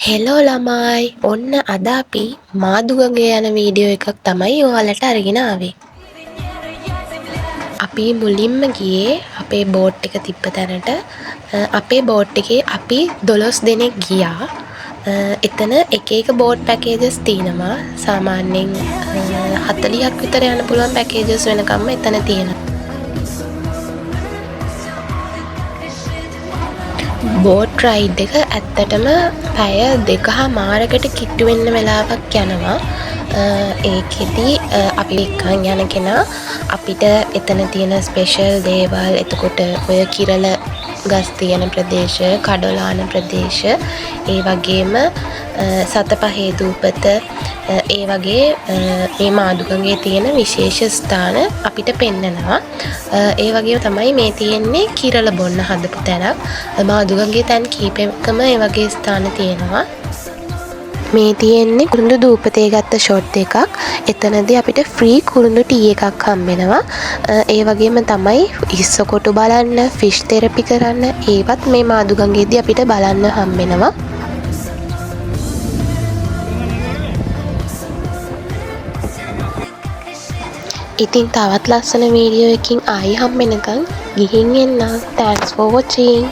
Hello ළමයි ඔන්න අද අපි මාදුගගේ යන වීඩියෝ එකක් තමයි ඔයාලට අරගෙන ආවේ. අපි මුලින්ම ගියේ අපේ බෝට් එක තිබ්බ තැනට. අපේ බෝට් එකේ අපි 12 දෙනෙක් ගියා. එතන එක එක බෝට් පැකේජස් තියෙනවා. සාමාන්‍යයෙන් 40ක් විතර යන්න පුළුවන් පැකේජස් වෙනකම්ම එතන තියෙනවා. බෝට් රයිඩ් එක ඇත්තටම පැය 2.5කට කිට්ටු වෙන්න වෙලාවක් යනවා. ඒකෙදි අපි එක්කන් යන කෙනා අපිට එතන තියෙන ස්පෙෂල් දේවල්, එතකොට ඔය කිරළ ගස් තියෙන ප්‍රදේශ, කඩොලාන ප්‍රදේශ, ඒ වගේම සතපහේ දූපත, ඒ වගේ මේ මාදුගඟේ තියෙන විශේෂ ස්ථාන අපිට පෙන්නනවා. ඒ වගේම තමයි මේ තියෙන්නේ කිරළ බොන්න හදපු තැනක්. මාදුගඟේ තැන් කීපයකම ඒ වගේ ස්ථාන තියෙනවා. මේ තියෙන්නේ කුරුඳු දූපතේ ගත්ත ෂොට් එකක්. එතනදී අපිට ෆ්‍රී කුරුඳු ටී එකක් හම්බෙනවා. ඒ වගේම තමයි ඉස්සකොටු බලන්න, ෆිෂ් තෙරපි කරන්න, ඒවත් මේ මාදුගඟේදී අපිට බලන්න හම්බෙනවා. ඉතින් තවත් ලස්සන වීඩියෝ එකකින් ආයි හම්බෙනකන් ගිහින් එන්න. Thanks for watching.